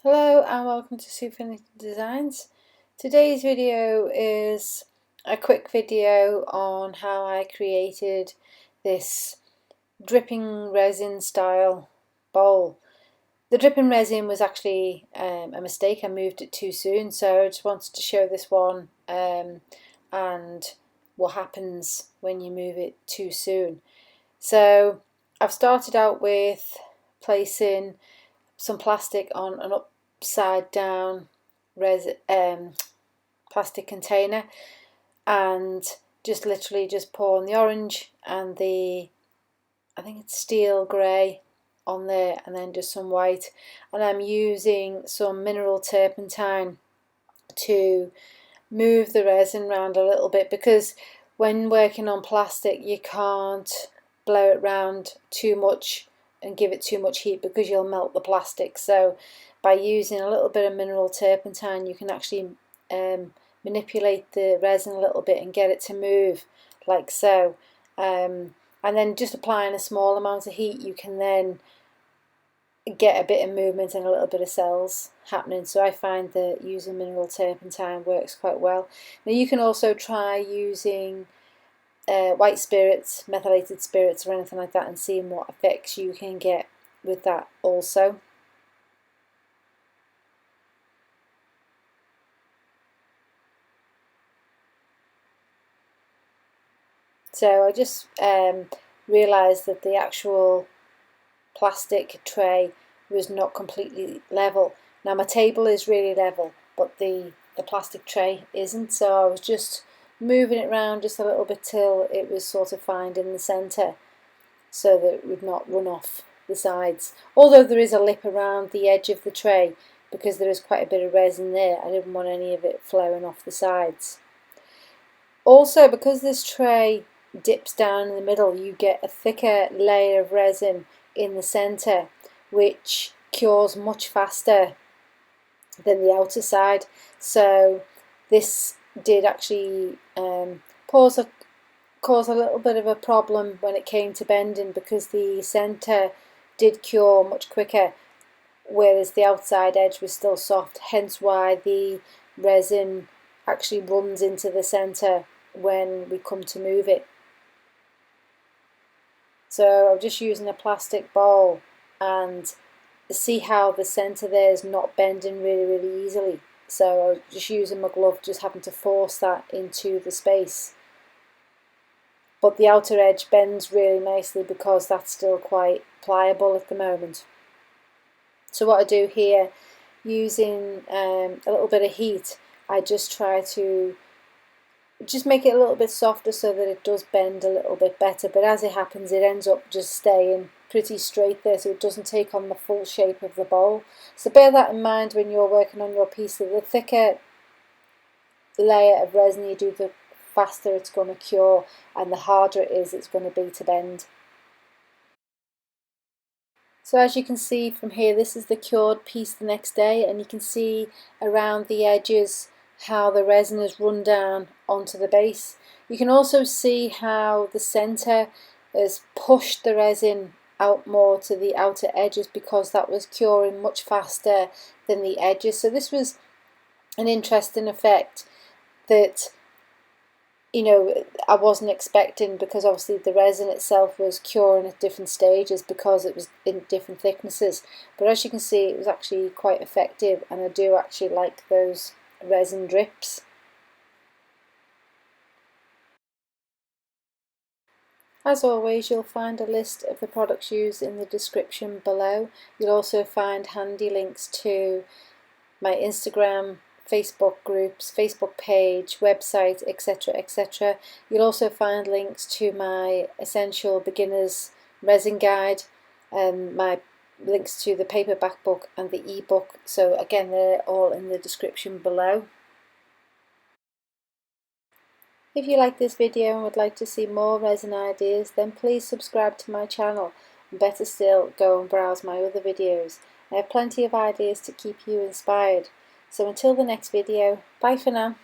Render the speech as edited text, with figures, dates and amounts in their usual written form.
Hello and welcome to Findlay Designs. Today's video is a quick video on how I created this dripping resin style bowl. The dripping resin was actually a mistake. I moved it too soon, so I just wanted to show this one and what happens when you move it too soon. So I've started out with placing some plastic on an upside down plastic container and just literally just pouring the orange and I think it's steel grey on there, and then just some white, and I'm using some mineral turpentine to move the resin around a little bit, because when working on plastic you can't blow it around too much and give it too much heat because you'll melt the plastic. So by using a little bit of mineral turpentine you can actually manipulate the resin a little bit and get it to move like so, and then just applying a small amount of heat you can then get a bit of movement and a little bit of cells happening. So I find that using mineral turpentine works quite well. Now you can also try using white spirits, methylated spirits or anything like that, and seeing what effects you can get with that also. So I just realised that the actual plastic tray was not completely level. Now my table is really level, but the plastic tray isn't, so I was just moving it around just a little bit till it was sort of found in the centre, so that it would not run off the sides. Although there is a lip around the edge of the tray, because there is quite a bit of resin there, I didn't want any of it flowing off the sides. Also, because this tray dips down in the middle, you get a thicker layer of resin in the centre, which cures much faster than the outer side. So this did actually cause a little bit of a problem when it came to bending, because the centre did cure much quicker, whereas the outside edge was still soft, hence why the resin actually runs into the centre when we come to move it. So I'm just using a plastic bowl, and see how the centre there is not bending really easily. So I was just using my glove, just having to force that into the space. But the outer edge bends really nicely because that's still quite pliable at the moment. So what I do here, using a little bit of heat, I just try to just make it a little bit softer so that it does bend a little bit better, but as it happens it ends up just staying pretty straight there, so it doesn't take on the full shape of the bowl. So bear that in mind when you're working on your piece, that the thicker layer of resin you do, the faster it's going to cure, and the harder it is it's going to be to bend. So as you can see from here, this is the cured piece the next day, and you can see around the edges how the resin has run down onto the base. You can also see how the centre has pushed the resin out more to the outer edges, because that was curing much faster than the edges. So this was an interesting effect that, you know, I wasn't expecting, because obviously the resin itself was curing at different stages because it was in different thicknesses. But as you can see, it was actually quite effective, and I do actually like those resin drips. As always, you'll find a list of the products used in the description below. You'll also find handy links to my Instagram, Facebook groups, Facebook page, website, etc, etc. You'll also find links to my Essential Beginners Resin Guide, and my links to the paperback book and the ebook. So again, they're all in the description below. If you like this video and would like to see more resin ideas, then please subscribe to my channel, and better still, go and browse my other videos. I have plenty of ideas to keep you inspired. So until the next video, bye for now.